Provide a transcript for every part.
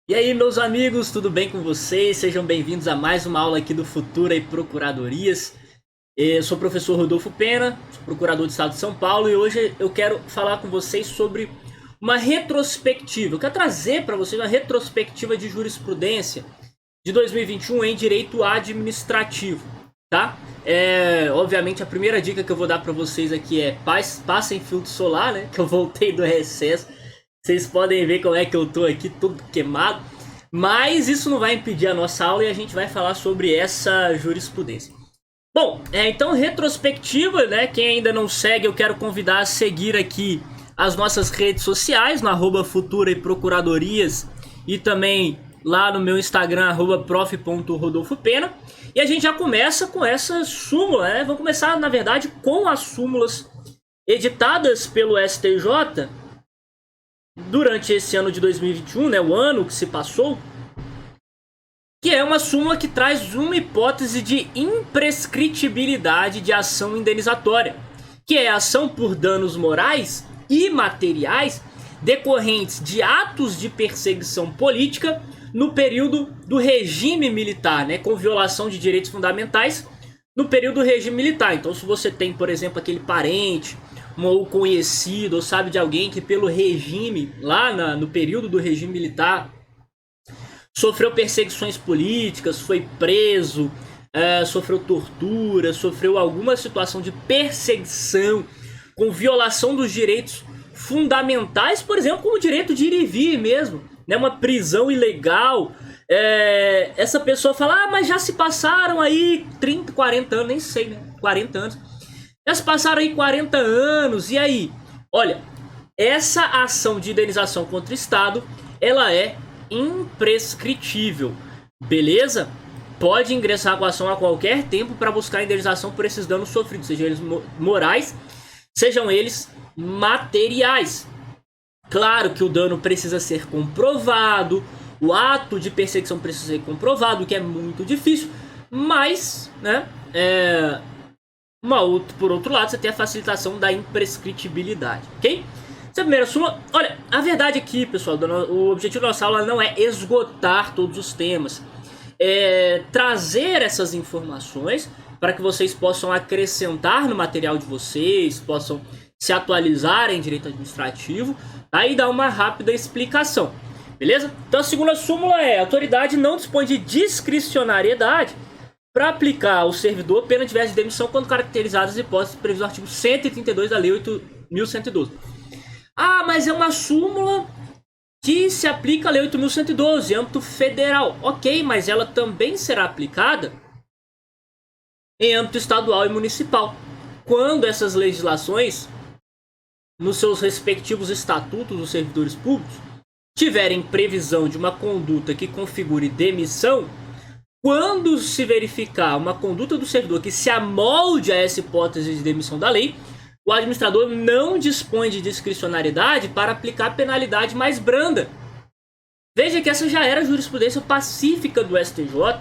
E aí, meus amigos, tudo bem com vocês? Sejam bem-vindos a mais uma aula aqui do Futura e Procuradorias. Eu sou o professor Rodolfo Pena, sou procurador do Estado de São Paulo, e hoje eu quero falar com vocês sobre uma retrospectiva. Eu quero trazer para vocês uma retrospectiva de jurisprudência de 2021 em direito administrativo, tá? Obviamente, a primeira dica que eu vou dar para vocês aqui é passem filtro solar, né? Que eu voltei do recesso. Vocês podem ver como é que eu tô aqui, todo queimado. Mas isso não vai impedir a nossa aula e a gente vai falar sobre essa jurisprudência. Bom, então retrospectiva, né? Quem ainda não segue, eu quero convidar a seguir aqui as nossas redes sociais, no @Futura e Procuradorias, e também lá no meu Instagram, @prof.rodolfopena. E a gente já começa com essa súmula, né? Vamos começar, na verdade, com as súmulas editadas pelo STJ durante esse ano de 2021, né, o ano que se passou, que é uma súmula que traz uma hipótese de imprescritibilidade de ação indenizatória, que é a ação por danos morais e materiais decorrentes de atos de perseguição política no período do regime militar, né, com violação de direitos fundamentais no período do regime militar. Então, se você tem, por exemplo, aquele parente ou conhecido, ou sabe de alguém que pelo regime, lá no período do regime militar, sofreu perseguições políticas, foi preso, sofreu tortura, sofreu alguma situação de perseguição com violação dos direitos fundamentais, por exemplo, como o direito de ir e vir mesmo, né, uma prisão ilegal. Essa pessoa fala, mas já se passaram aí 30, 40 anos, nem sei, né, 40 anos. Já se passaram aí 40 anos, e aí? Olha, essa ação de indenização contra o Estado, ela é imprescritível, beleza? Pode ingressar com a ação a qualquer tempo para buscar indenização por esses danos sofridos, sejam eles morais, sejam eles materiais. Claro que o dano precisa ser comprovado, o ato de perseguição precisa ser comprovado, o que é muito difícil, mas, né, por outro lado, você tem a facilitação da imprescritibilidade, ok? Essa é a primeira súmula. Olha, a verdade aqui, pessoal, o objetivo da nossa aula não é esgotar todos os temas. É trazer essas informações para que vocês possam acrescentar no material de vocês, possam se atualizar em direito administrativo, tá? E dar uma rápida explicação, beleza? Então a segunda súmula é: a autoridade não dispõe de discricionariedade para aplicar ao servidor pena diversa de demissão quando caracterizadas as hipóteses previstas no artigo 132 da Lei 8.112. Ah, mas é uma súmula que se aplica à Lei 8.112, âmbito federal. Ok, mas ela também será aplicada em âmbito estadual e municipal, quando essas legislações, nos seus respectivos estatutos dos servidores públicos, tiverem previsão de uma conduta que configure demissão. Quando se verificar uma conduta do servidor que se amolde a essa hipótese de demissão da lei, o administrador não dispõe de discricionariedade para aplicar penalidade mais branda. Veja que essa já era a jurisprudência pacífica do STJ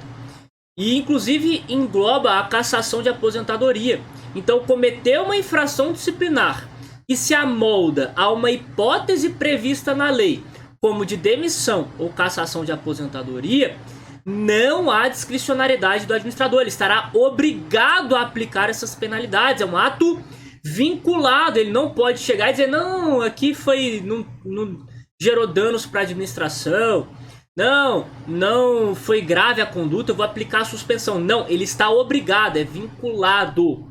e inclusive engloba a cassação de aposentadoria. Então, cometeu uma infração disciplinar que se amolda a uma hipótese prevista na lei, como de demissão ou cassação de aposentadoria, não há discricionariedade do administrador. Ele estará obrigado a aplicar essas penalidades. É um ato vinculado. Ele não pode chegar e dizer, não, aqui foi, não gerou danos para a administração, não foi grave a conduta, eu vou aplicar a suspensão. Não, ele está obrigado, é vinculado.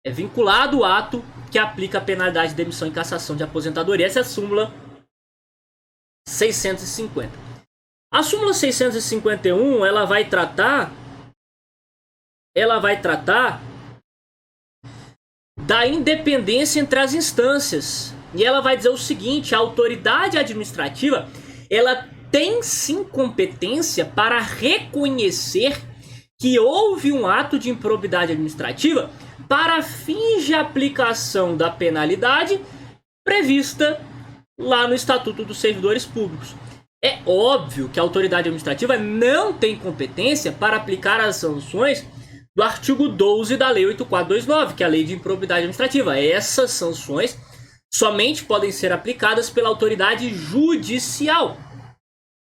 É vinculado o ato que aplica a penalidade de demissão e cassação de aposentadoria. Essa é a súmula 650. A súmula 651, ela vai tratar da independência entre as instâncias. E ela vai dizer o seguinte: a autoridade administrativa, ela tem sim competência para reconhecer que houve um ato de improbidade administrativa para fins de aplicação da penalidade prevista lá no Estatuto dos Servidores Públicos. É óbvio que a autoridade administrativa não tem competência para aplicar as sanções do artigo 12 da Lei 8429, que é a Lei de Improbidade Administrativa. Essas sanções somente podem ser aplicadas pela autoridade judicial.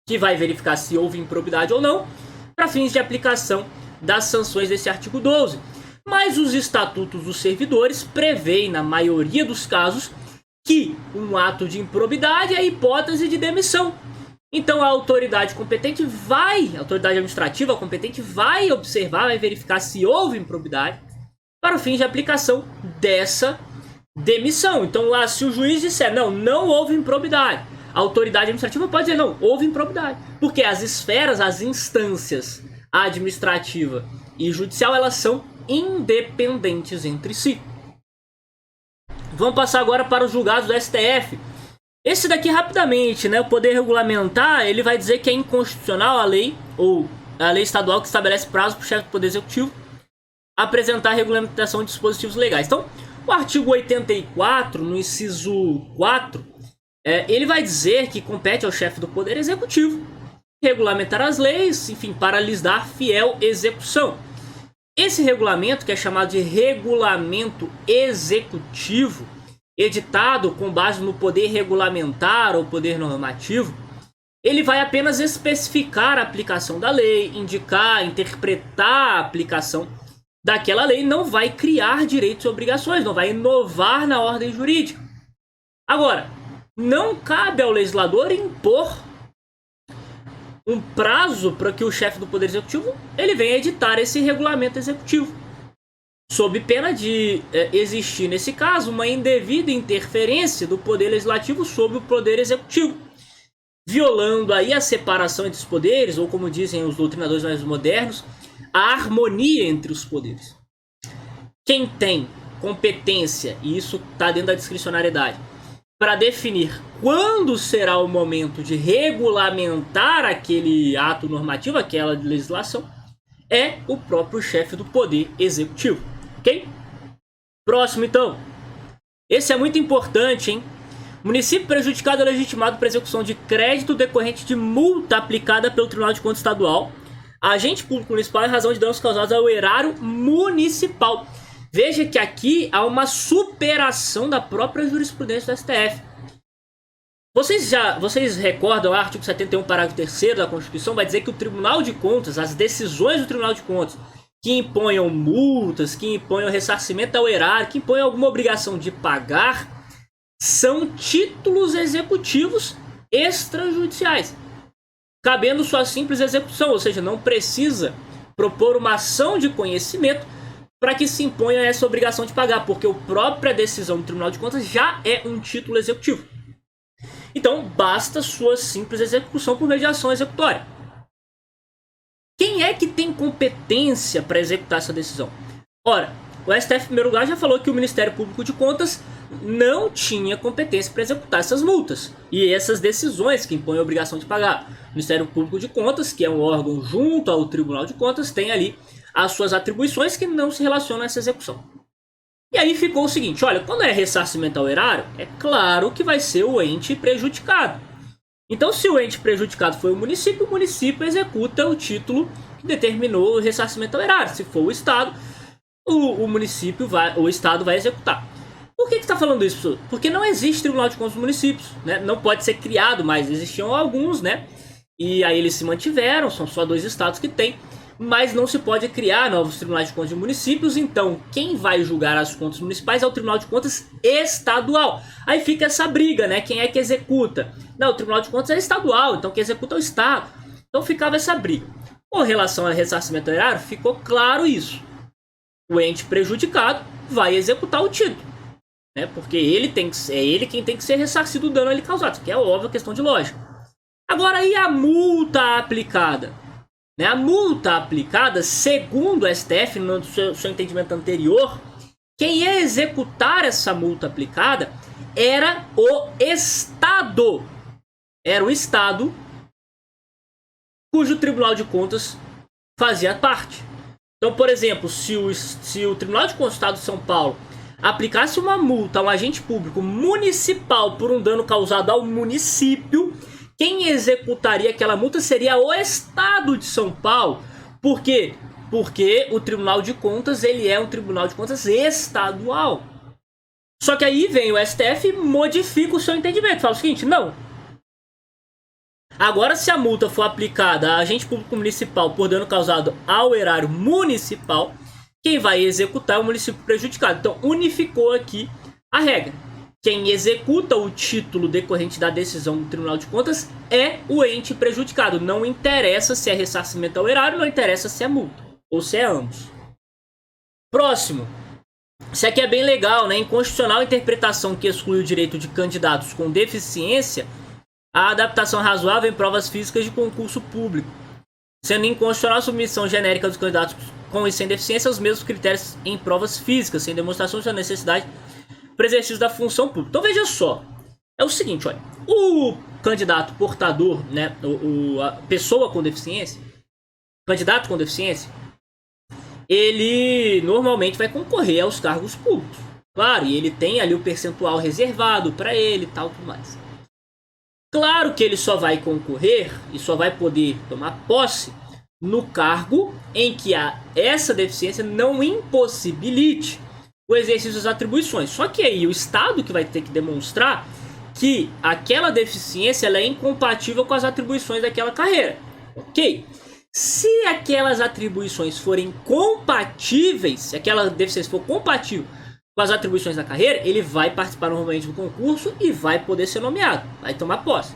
que vai verificar se houve improbidade ou não, para fins de aplicação das sanções desse artigo 12. Mas os estatutos dos servidores prevêem, na maioria dos casos, que um ato de improbidade é a hipótese de demissão. Então a autoridade competente a autoridade administrativa competente vai observar, vai verificar se houve improbidade para o fim de aplicação dessa demissão. Então, se o juiz disser não houve improbidade, a autoridade administrativa pode dizer não, houve improbidade. Porque as esferas, as instâncias administrativa e judicial, elas são independentes entre si. Vamos passar agora para os julgados do STF. Esse daqui rapidamente, né? O poder regulamentar, ele vai dizer que é inconstitucional a lei, ou a lei estadual que estabelece prazo para o chefe do Poder Executivo apresentar a regulamentação de dispositivos legais. Então, o artigo 84, no inciso 4, ele vai dizer que compete ao chefe do Poder Executivo regulamentar as leis, enfim, para lhes dar fiel execução. Esse regulamento, que é chamado de regulamento executivo, editado com base no poder regulamentar ou poder normativo, ele vai apenas especificar a aplicação da lei, indicar, interpretar a aplicação daquela lei, não vai criar direitos e obrigações, não vai inovar na ordem jurídica. Agora, não cabe ao legislador impor um prazo para que o chefe do Poder Executivo ele venha editar esse regulamento executivo, sob pena de existir, nesse caso, uma indevida interferência do Poder Legislativo sobre o Poder Executivo, violando aí a separação entre os poderes, ou como dizem os doutrinadores mais modernos, a harmonia entre os poderes. Quem tem competência, e isso está dentro da discricionariedade, para definir quando será o momento de regulamentar aquele ato normativo, aquela legislação, é o próprio chefe do Poder Executivo. Ok? Próximo, então. Esse é muito importante, hein? Município prejudicado é legitimado para execução de crédito decorrente de multa aplicada pelo Tribunal de Contas Estadual, agente público municipal em razão de danos causados ao erário municipal. Veja que aqui há uma superação da própria jurisprudência do STF. Vocês recordam o artigo 71, parágrafo 3º da Constituição, vai dizer que o Tribunal de Contas, as decisões do Tribunal de Contas, que imponham multas, que imponham ressarcimento ao erário, que imponham alguma obrigação de pagar, são títulos executivos extrajudiciais, cabendo sua simples execução, ou seja, não precisa propor uma ação de conhecimento para que se imponha essa obrigação de pagar, porque a própria decisão do Tribunal de Contas já é um título executivo. Então, basta sua simples execução por mediação executória. Quem é que tem competência para executar essa decisão? Ora, o STF, em primeiro lugar, já falou que o Ministério Público de Contas não tinha competência para executar essas multas e essas decisões que impõem a obrigação de pagar. O Ministério Público de Contas, que é um órgão junto ao Tribunal de Contas, tem ali as suas atribuições que não se relacionam a essa execução. E aí ficou o seguinte, olha, quando é ressarcimento ao erário, é claro que vai ser o ente prejudicado. Então, se o ente prejudicado foi o município executa o título que determinou o ressarcimento ao erário. Se for o Estado, o Estado vai executar. Por que está falando isso? Porque não existe Tribunal de Contas dos municípios, né? Não pode ser criado, mas existiam alguns, né? E aí eles se mantiveram, são só 2 estados que tem, mas não se pode criar novos tribunais de contas de municípios. Então, quem vai julgar as contas municipais é o Tribunal de Contas Estadual. Aí fica essa briga, né? Quem é que executa? Não, o Tribunal de Contas é estadual, então quem executa é o Estado. Então ficava essa briga. Com relação ao ressarcimento erário, ficou claro isso. O ente prejudicado vai executar o título, né? Porque é ele quem tem que ser ressarcido do dano a ele causado. Isso aqui é óbvio, questão de lógica. Agora, e a multa aplicada? Né? A multa aplicada, segundo o STF, no seu entendimento anterior, quem ia executar essa multa aplicada era o Estado. Era o Estado cujo Tribunal de Contas fazia parte. Então, por exemplo, se o Tribunal de Contas do Estado de São Paulo aplicasse uma multa a um agente público municipal por um dano causado ao município, quem executaria aquela multa seria o Estado de São Paulo. Por quê? Porque o Tribunal de Contas ele é um Tribunal de Contas estadual. Só que aí vem o STF e modifica o seu entendimento. Fala o seguinte, não. Agora, se a multa for aplicada a agente público municipal por dano causado ao erário municipal, quem vai executar é o município prejudicado. Então, unificou aqui a regra. Quem executa o título decorrente da decisão do Tribunal de Contas é o ente prejudicado. Não interessa se é ressarcimento ao erário, não interessa se é multa, ou se é ambos. Próximo. Isso aqui é bem legal, né? Inconstitucional a interpretação que exclui o direito de candidatos com deficiência à adaptação razoável em provas físicas de concurso público, sendo inconstitucional a submissão genérica dos candidatos com e sem deficiência aos mesmos critérios em provas físicas, sem demonstração de sua necessidade para exercício da função pública. Então veja só, é o seguinte, olha, o candidato portador, né, a pessoa com deficiência, candidato com deficiência, ele normalmente vai concorrer aos cargos públicos. Claro, e ele tem ali o percentual reservado para ele e tal, tudo mais. Claro que ele só vai concorrer e só vai poder tomar posse no cargo em que essa deficiência não impossibilite o exercício das atribuições. Só que aí o Estado que vai ter que demonstrar que aquela deficiência ela é incompatível com as atribuições daquela carreira. Ok? Se aquelas atribuições forem compatíveis, se aquela deficiência for compatível com as atribuições da carreira, ele vai participar normalmente do concurso e vai poder ser nomeado, vai tomar posse.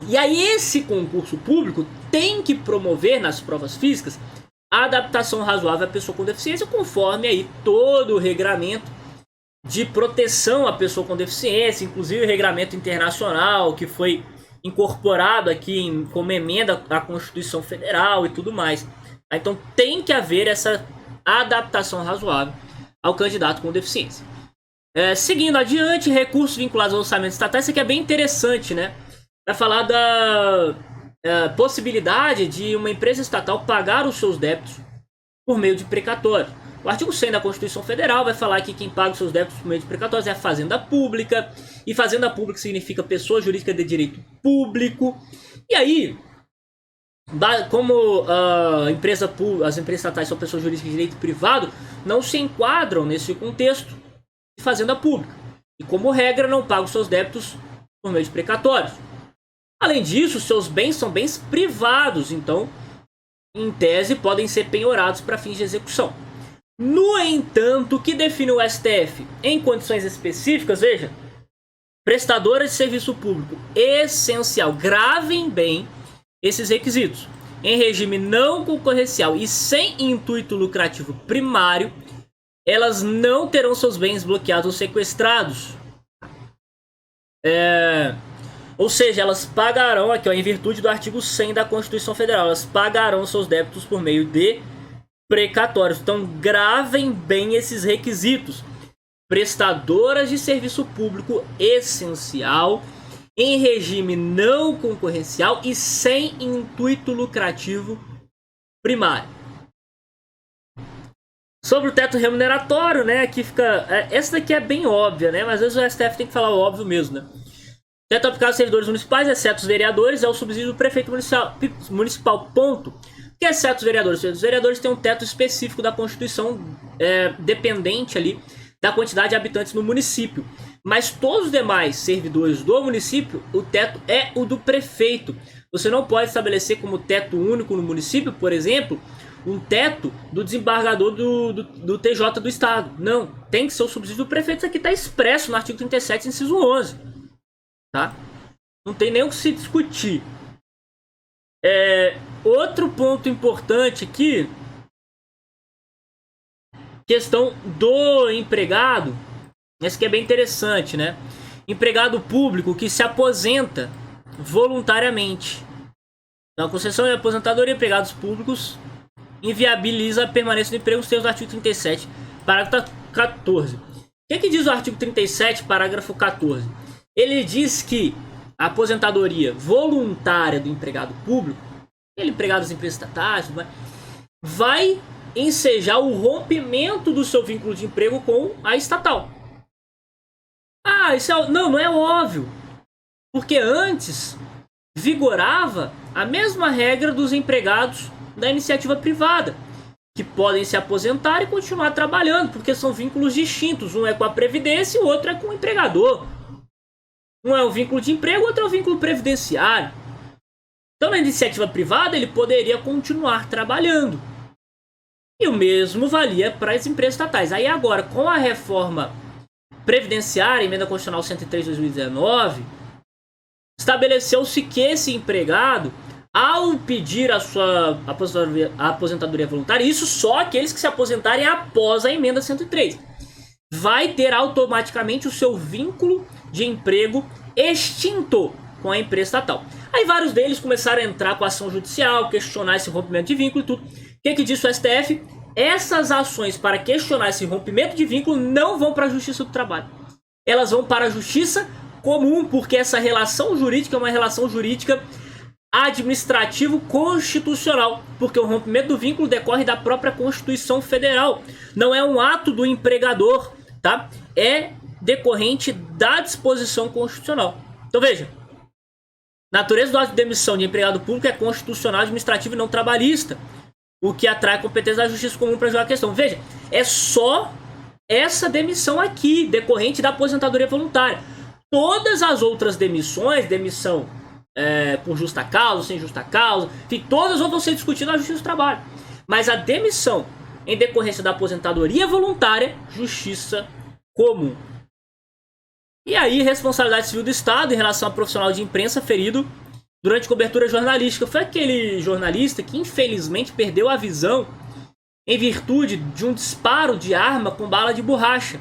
E aí esse concurso público tem que promover nas provas físicas a adaptação razoável à pessoa com deficiência, conforme aí todo o regramento de proteção à pessoa com deficiência, inclusive o regramento internacional que foi incorporado aqui como emenda à Constituição Federal e tudo mais. Então tem que haver essa adaptação razoável ao candidato com deficiência. Seguindo adiante, recursos vinculados ao orçamento estatal. Isso aqui é bem interessante, né? Vai falar da possibilidade de uma empresa estatal pagar os seus débitos por meio de precatório. O artigo 100 da Constituição Federal vai falar que quem paga os seus débitos por meio de precatórios é a Fazenda Pública. E Fazenda Pública significa pessoa jurídica de direito público. E aí, como as empresas estatais são pessoas jurídicas de direito privado, não se enquadram nesse contexto de Fazenda Pública. E como regra, não pagam os seus débitos por meio de precatórios. Além disso, seus bens são bens privados, então, em tese, podem ser penhorados para fins de execução. No entanto, o que define o STF em condições específicas, veja, prestadora de serviço público essencial, gravem bem esses requisitos, em regime não concorrencial e sem intuito lucrativo primário, elas não terão seus bens bloqueados ou sequestrados. Ou seja, elas pagarão, aqui ó, em virtude do artigo 100 da Constituição Federal, elas pagarão seus débitos por meio de precatórios. Então gravem bem esses requisitos. Prestadoras de serviço público essencial, em regime não concorrencial e sem intuito lucrativo primário. Sobre o teto remuneratório, né, aqui fica... essa daqui é bem óbvia, né, mas às vezes o STF tem que falar o óbvio mesmo, né. Teto aplicado aos servidores municipais, exceto os vereadores, é o subsídio do prefeito municipal, ponto. O que é exceto os vereadores? Os vereadores têm um teto específico da Constituição, dependente ali da quantidade de habitantes no município. Mas todos os demais servidores do município, o teto é o do prefeito. Você não pode estabelecer como teto único no município, por exemplo, um teto do desembargador do TJ do Estado. Não, tem que ser o subsídio do prefeito. Isso aqui está expresso no artigo 37, inciso 11. Tá? Não tem nem o que se discutir. Outro ponto importante aqui, questão do empregado. Esse que é bem interessante, né? Empregado público que se aposenta voluntariamente. Então, a concessão de aposentadoria de empregados públicos inviabiliza a permanência do emprego nos termos do artigo 37, parágrafo 14. O que diz o artigo 37, parágrafo 14? Ele diz que a aposentadoria voluntária do empregado público, aquele empregado das empresas estatais, vai ensejar o rompimento do seu vínculo de emprego com a estatal. Isso não é óbvio. Porque antes vigorava a mesma regra dos empregados da iniciativa privada, que podem se aposentar e continuar trabalhando, porque são vínculos distintos. Um é com a Previdência e o outro é com o empregador. Um é o vínculo de emprego, outro é o vínculo previdenciário. Então, na iniciativa privada, ele poderia continuar trabalhando. E o mesmo valia para as empresas estatais. Aí agora, com a reforma previdenciária, emenda constitucional 103 de 2019, estabeleceu-se que esse empregado, ao pedir a sua aposentadoria voluntária, isso só aqueles que se aposentarem após a emenda 103, vai ter automaticamente o seu vínculo de emprego extinto com a empresa estatal. Aí vários deles começaram a entrar com ação judicial, questionar esse rompimento de vínculo e tudo. O que disse o STF? Essas ações para questionar esse rompimento de vínculo não vão para a Justiça do Trabalho. Elas vão para a Justiça Comum, porque essa relação jurídica é uma relação jurídica administrativo-constitucional, porque o rompimento do vínculo decorre da própria Constituição Federal. Não é um ato do empregador, tá? É decorrente da disposição constitucional. Então veja, natureza do ato de demissão de empregado público é constitucional, administrativo e não trabalhista, o que atrai a competência da Justiça Comum para julgar a questão. Veja, é só essa demissão aqui, decorrente da aposentadoria voluntária. Todas as outras demissões, demissão por justa causa, sem justa causa, enfim, todas vão ser discutidas na Justiça do Trabalho. Mas a demissão em decorrência da aposentadoria voluntária, Justiça Comum. E aí, responsabilidade civil do Estado em relação ao profissional de imprensa ferido durante cobertura jornalística. Foi aquele jornalista que infelizmente perdeu a visão em virtude de um disparo de arma com bala de borracha,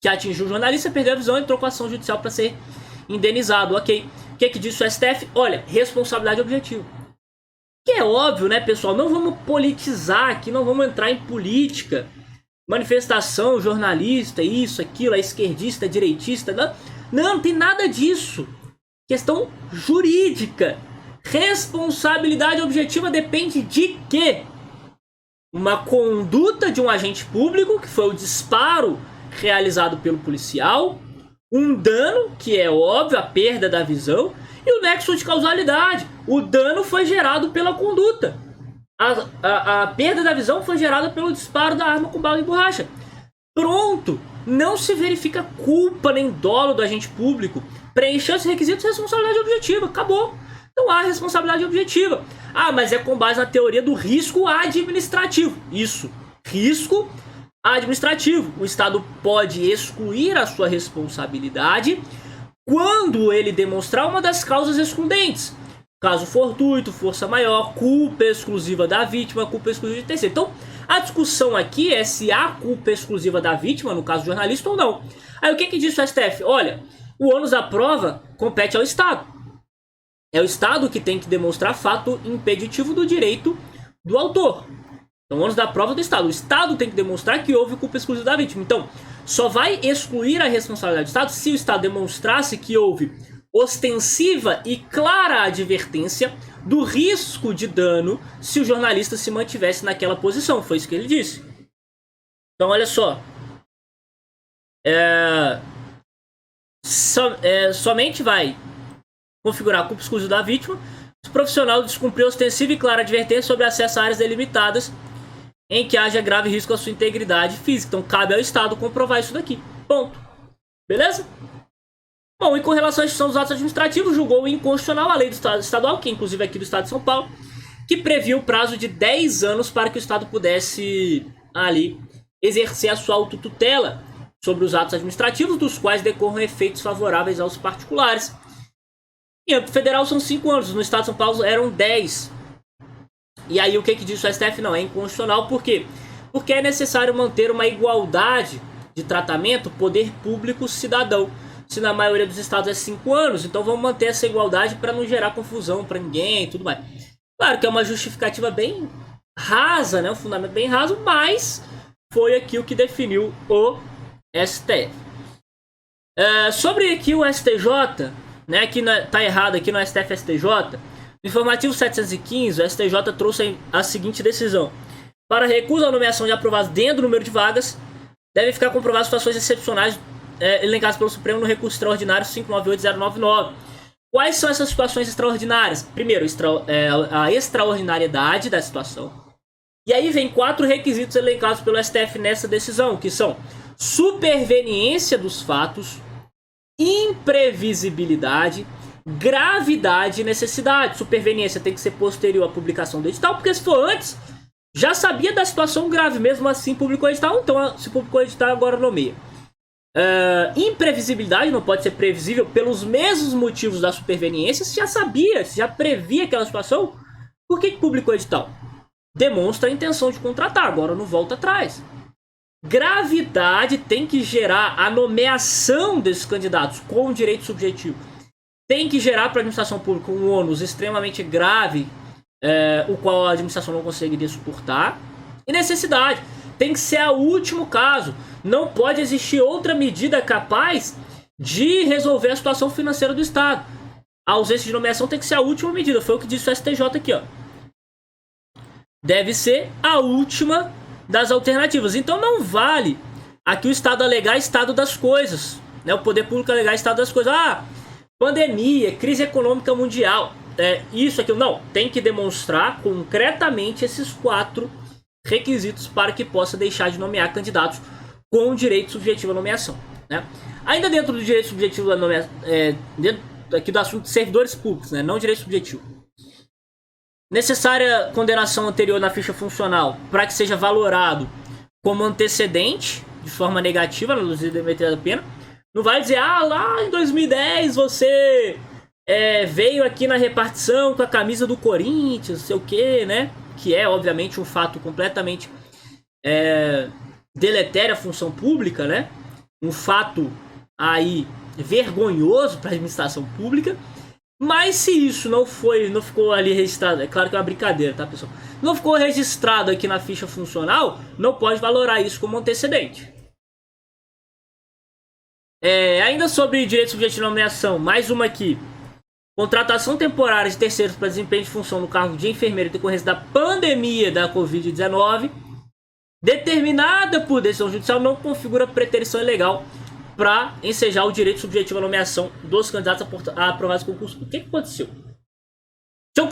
que atingiu o jornalista, perdeu a visão e entrou com ação judicial para ser indenizado. Ok. O que disse o STF? Olha, responsabilidade objetiva. Que é óbvio, né, pessoal? Não vamos politizar aqui, não vamos entrar em política. Manifestação, jornalista, isso, aquilo, é esquerdista, direitista. Não tem nada disso. Questão jurídica. Responsabilidade objetiva depende de quê? Uma conduta de um agente público, que foi o disparo realizado pelo policial, um dano, que é óbvio, a perda da visão, e o nexo de causalidade. O dano foi gerado pela conduta. A perda da visão foi gerada pelo disparo da arma com bala de borracha. Pronto! Não se verifica culpa nem dolo do agente público. Preencheu os requisitos de responsabilidade objetiva. Acabou. Não há responsabilidade objetiva. Ah, mas é com base na teoria do risco administrativo. Isso. Risco administrativo. O Estado pode excluir a sua responsabilidade quando ele demonstrar uma das causas excludentes. Caso fortuito, força maior, culpa exclusiva da vítima, culpa exclusiva de terceiro. Então, a discussão aqui é se há culpa exclusiva da vítima, no caso do jornalista, ou não. Aí o que diz o STF? Olha, o ônus da prova compete ao Estado. É o Estado que tem que demonstrar fato impeditivo do direito do autor. Então, o ônus da prova é do Estado. O Estado tem que demonstrar que houve culpa exclusiva da vítima. Então, só vai excluir a responsabilidade do Estado se o Estado demonstrasse que houve ostensiva e clara advertência do risco de dano se o jornalista se mantivesse naquela posição. Foi isso que ele disse. Então, olha só. Somente vai configurar a culpa exclusiva da vítima se o profissional descumprir ostensiva e clara advertência sobre acesso a áreas delimitadas em que haja grave risco à sua integridade física. Então, cabe ao Estado comprovar isso daqui. Ponto. Beleza? Bom, e com relação à extinção dos atos administrativos, julgou inconstitucional a lei do Estado estadual, que inclusive aqui do Estado de São Paulo, que previa o prazo de 10 anos para que o Estado pudesse ali exercer a sua autotutela sobre os atos administrativos, dos quais decorram efeitos favoráveis aos particulares. Em âmbito federal são 5 anos, no Estado de São Paulo eram 10. E aí o que diz o STF? Não, é inconstitucional. Por quê? Porque é necessário manter uma igualdade de tratamento poder público-cidadão. Se na maioria dos estados é 5 anos, então vamos manter essa igualdade para não gerar confusão para ninguém e tudo mais. Claro que é uma justificativa bem rasa, né? Um fundamento bem raso, mas foi aqui o que definiu o STF. Sobre aqui o STJ, né? Aqui tá errado aqui no STF STJ. No informativo 715, o STJ trouxe a seguinte decisão: para recusa à nomeação de aprovados dentro do número de vagas, devem ficar comprovadas situações excepcionais elencadas pelo Supremo no recurso extraordinário 598099. Quais são essas situações extraordinárias? Primeiro, a extraordinariedade da situação. E aí vem 4 requisitos elencados pelo STF nessa decisão, que são superveniência dos fatos, imprevisibilidade, gravidade e necessidade. Superveniência tem que ser posterior à publicação do edital, porque se for antes, já sabia da situação grave, mesmo assim publicou o edital, então se publicou o edital agora nomeia. Imprevisibilidade, não pode ser previsível pelos mesmos motivos da superveniência. Se já sabia, se já previa aquela situação, por que publicou o edital? Demonstra a intenção de contratar, agora não volta atrás. Gravidade tem que gerar a nomeação desses candidatos com direito subjetivo. Tem que gerar para a administração pública um ônus extremamente grave, o qual a administração não conseguiria suportar. E necessidade tem que ser o último caso. Não pode existir outra medida capaz de resolver a situação financeira do Estado. A ausência de nomeação tem que ser a última medida. Foi o que disse o STJ aqui, ó. Deve ser a última das alternativas. Então não vale aqui o Estado alegar estado das coisas, né? O poder público alegar estado das coisas. Pandemia, crise econômica mundial, isso, aquilo. Não, tem que demonstrar concretamente esses 4 requisitos para que possa deixar de nomear candidatos com direito subjetivo à nomeação, né? Ainda dentro do direito subjetivo à nomeação, dentro aqui do assunto de servidores públicos, né? Não direito subjetivo. Necessária condenação anterior na ficha funcional para que seja valorado como antecedente de forma negativa na luz da pena. Não vai dizer, lá em 2010 você veio aqui na repartição com a camisa do Corinthians, não sei o que, né? Que é, obviamente, um fato completamente deletério à função pública, né? Um fato aí vergonhoso para a administração pública. Mas se isso não ficou ali registrado, é claro que é uma brincadeira, tá, pessoal? Não ficou registrado aqui na ficha funcional, não pode valorar isso como antecedente. Ainda sobre direito subjetivo de nomeação, mais uma aqui. Contratação temporária de terceiros para desempenho de função no cargo de enfermeiro em decorrência da pandemia da Covid-19, determinada por decisão judicial, não configura preterição ilegal para ensejar o direito subjetivo à nomeação dos candidatos aprovados a concurso público. O que aconteceu? São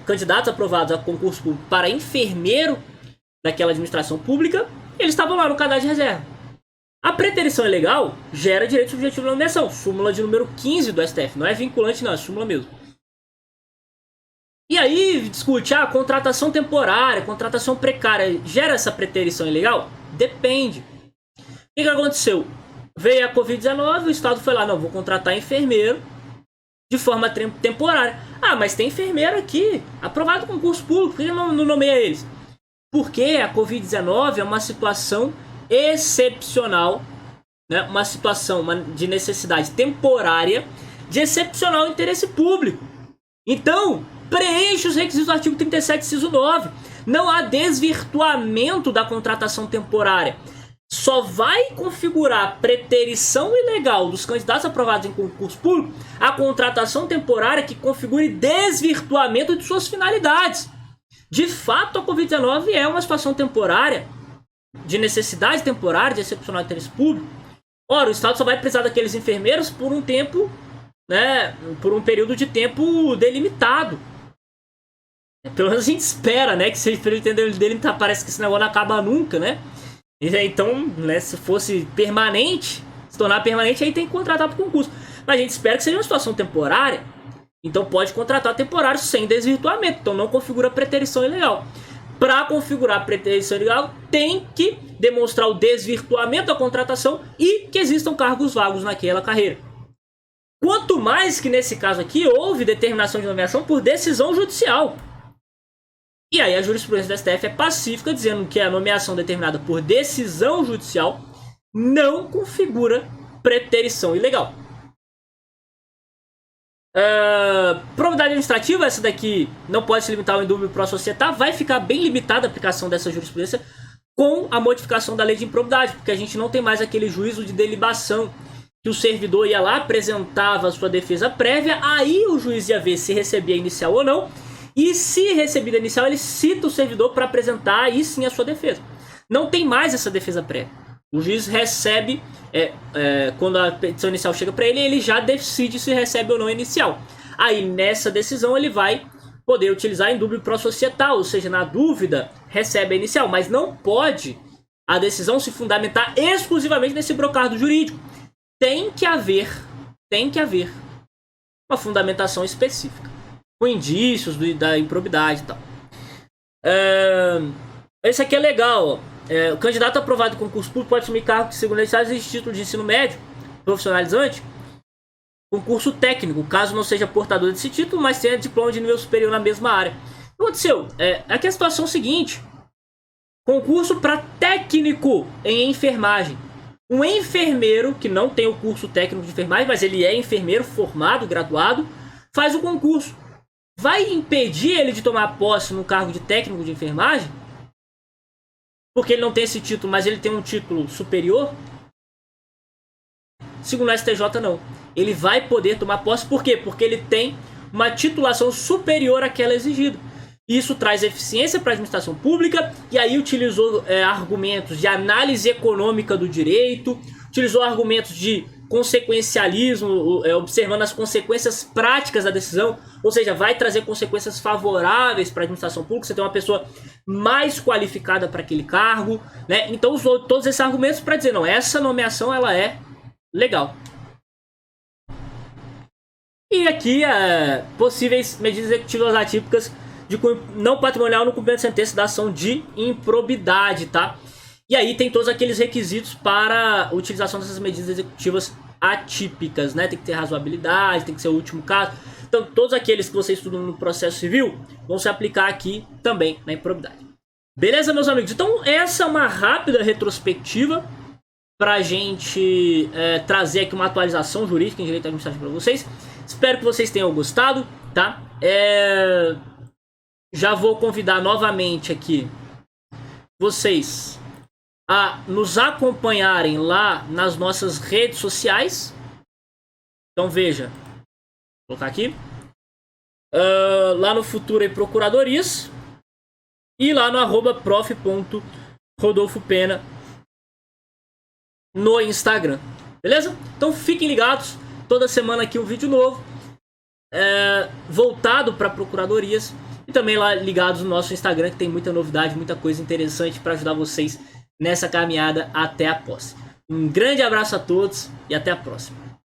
candidatos aprovados a concurso público para enfermeiro daquela administração pública, e eles estavam lá no cadastro de reserva. A preterição ilegal gera direito subjetivo à nomeação. Súmula de número 15 do STF. Não é vinculante, não, é súmula mesmo. E aí, discute, contratação temporária, contratação precária, gera essa preterição ilegal? Depende. O que aconteceu? Veio a Covid-19, o Estado foi lá, não, vou contratar enfermeiro de forma temporária. Mas tem enfermeiro aqui, aprovado concurso público, por que não nomeia eles? Porque a Covid-19 é uma situação excepcional, né? Uma situação de necessidade temporária de excepcional interesse público. Então, preenche os requisitos do artigo 37, inciso 9. Não há desvirtuamento da contratação temporária. Só vai configurar preterição ilegal dos candidatos aprovados em concurso público a contratação temporária que configure desvirtuamento de suas finalidades. De fato, a Covid-19 é uma situação temporária, de necessidade temporária, de excepcional interesse público. Ora, o Estado só vai precisar daqueles enfermeiros por um tempo, né, por um período de tempo delimitado. Pelo menos a gente espera, né, que seja período delimitado. Parece que esse negócio não acaba nunca, né? Então, né, se fosse permanente, se tornar permanente, aí tem que contratar por concurso. Mas a gente espera que seja uma situação temporária. Então pode contratar temporário sem desvirtuamento. Então não configura preterição ilegal. Para configurar preterição ilegal, tem que demonstrar o desvirtuamento da contratação e que existam cargos vagos naquela carreira. Quanto mais que nesse caso aqui houve determinação de nomeação por decisão judicial. E aí a jurisprudência do STF é pacífica, dizendo que a nomeação determinada por decisão judicial não configura preterição ilegal. Probidade administrativa, essa daqui não pode se limitar ao indúbio pro societar, vai ficar bem limitada a aplicação dessa jurisprudência com a modificação da lei de improbidade, porque a gente não tem mais aquele juízo de delibação que o servidor ia lá, apresentava a sua defesa prévia, aí o juiz ia ver se recebia inicial ou não, e se recebida inicial, ele cita o servidor para apresentar aí sim a sua defesa. Não tem mais essa defesa prévia. O juiz recebe, quando a petição inicial chega para ele, ele já decide se recebe ou não a inicial. Aí nessa decisão ele vai poder utilizar indúbio pro societal, ou seja, na dúvida, recebe a inicial, mas não pode a decisão se fundamentar exclusivamente nesse brocardo jurídico. tem que haver uma fundamentação específica, com indícios da improbidade e tal. Esse aqui é legal, ó. O candidato aprovado em concurso público pode assumir cargo que, segundo a existe título de ensino médio profissionalizante, concurso técnico, caso não seja portador desse título, mas tenha diploma de nível superior na mesma área. O que aconteceu? Aqui a situação é a seguinte: concurso para técnico em enfermagem. Um enfermeiro que não tem o curso técnico de enfermagem, mas ele é enfermeiro formado, graduado, faz o concurso. Vai impedir ele de tomar posse no cargo de técnico de enfermagem? Porque ele não tem esse título, mas ele tem um título superior? Segundo o STJ, não. Ele vai poder tomar posse, por quê? Porque ele tem uma titulação superior àquela exigida. Isso traz eficiência para a administração pública, e aí utilizou argumentos de análise econômica do direito, utilizou argumentos de consequencialismo, observando as consequências práticas da decisão, ou seja, vai trazer consequências favoráveis para a administração pública, você tem uma pessoa mais qualificada para aquele cargo, né? Então usou todos esses argumentos para dizer, não, essa nomeação ela é legal. E aqui, possíveis medidas executivas atípicas de cunho não patrimonial no cumprimento de sentença da ação de improbidade, tá? E aí tem todos aqueles requisitos para a utilização dessas medidas executivas atípicas, né? Tem que ter razoabilidade, tem que ser o último caso. Então, todos aqueles que você estuda no processo civil vão se aplicar aqui também na improbidade. Beleza, meus amigos? Então, essa é uma rápida retrospectiva para a gente trazer aqui uma atualização jurídica em direito administrativo para vocês. Espero que vocês tenham gostado, tá? Já vou convidar novamente aqui vocês a nos acompanharem lá nas nossas redes sociais. Então veja, vou colocar aqui, lá no Futura e Procuradorias e lá no @prof.rodolfopena no Instagram, beleza? Então fiquem ligados, toda semana aqui um vídeo novo voltado para procuradorias, e também lá ligados no nosso Instagram, que tem muita novidade, muita coisa interessante para ajudar vocês nessa caminhada até a posse. Um grande abraço a todos e até a próxima.